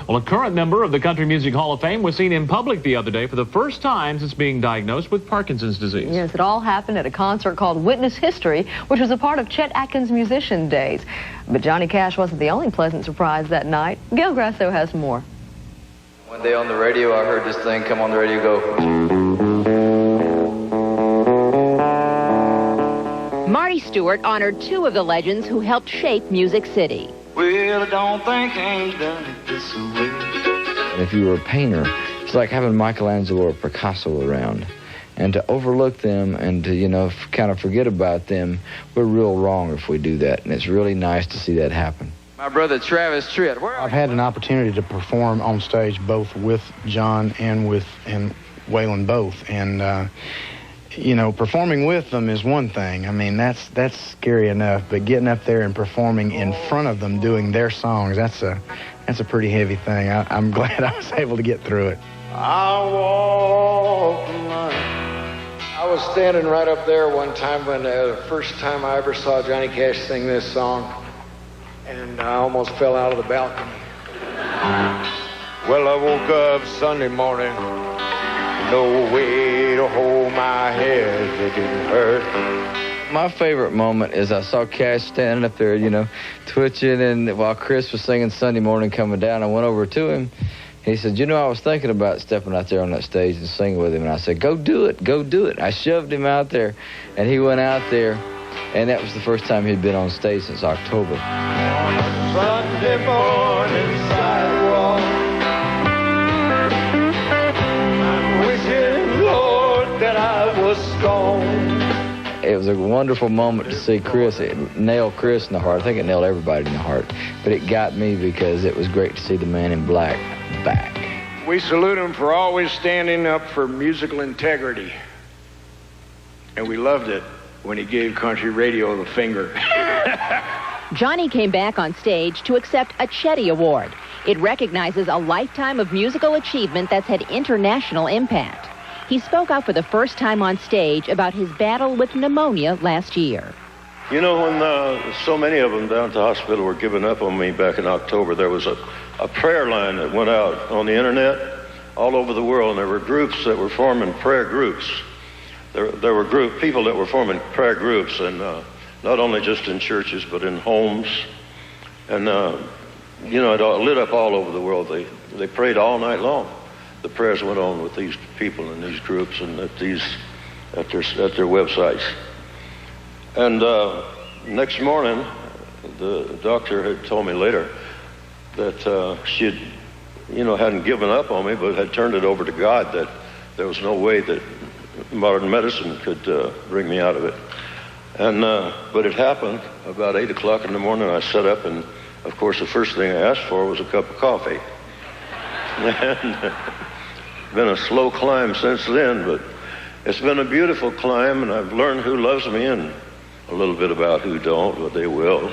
Well, a current member of the Country Music Hall of Fame was seen in public the other day for the first time since being diagnosed with Parkinson's disease. Yes, it all happened at a concert called Witness History, which was a part of Chet Atkins' musician days. But Johnny Cash wasn't the only pleasant surprise that night. Gil Grasso has more. One day on the radio, I heard this thing come on the radio go. Marty Stuart honored two of the legends who helped shape Music City. Well, I don't think I ain't done it this way. And if you were a painter, it's like having Michelangelo or Picasso around. And to overlook them and to, you know, kind of forget about them, we're real wrong if we do that. And it's really nice to see that happen. My brother Travis Chet. I've had an opportunity to perform on stage both with John and Waylon both. And, you know, performing with them is one thing. I mean, that's scary enough. But getting up there and performing in front of them, doing their songs, that's a pretty heavy thing. I'm glad I was able to get through it. I walk the line. I was standing right up there one time when the first time I ever saw Johnny Cash sing this song, and I almost fell out of the balcony. Well, I woke up Sunday morning, no way to hold my head, it didn't hurt. My favorite moment is I saw Cash standing up there, you know, twitching, and while Chris was singing Sunday Morning Coming Down, I went over to him. He said, you know, I was thinking about stepping out there on that stage and singing with him. And I said, go do it, go do it. I shoved him out there, and he went out there, and that was the first time he'd been on stage since October. On a Sunday morning sidewalk, I'm wishing, Lord, that I was stoned. It was a wonderful moment to see Chris. It nailed Chris in the heart. I think it nailed everybody in the heart. But it got me because it was great to see the Man in Black back. We salute him for always standing up for musical integrity. And we loved it when he gave country radio the finger. Johnny came back on stage to accept a Chetty Award. It recognizes a lifetime of musical achievement that's had international impact. He spoke out for the first time on stage about his battle with pneumonia last year. You know, when so many of them down at the hospital were giving up on me back in October, there was a prayer line that went out on the internet all over the world, and there were groups that were forming prayer groups. There were people that were forming prayer groups, and not only just in churches, but in homes. And, you know, it lit up all over the world. They prayed all night long. The prayers went on with these people in these groups and at their websites. And next morning, the doctor had told me later that she had, you know, hadn't given up on me, but had turned it over to God, that there was no way that modern medicine could bring me out of it. And but it happened about 8 o'clock in the morning. I sat up, and of course the first thing I asked for was a cup of coffee. And been a slow climb since then, but it's been a beautiful climb, and I've learned who loves me and a little bit about who don't, but they will.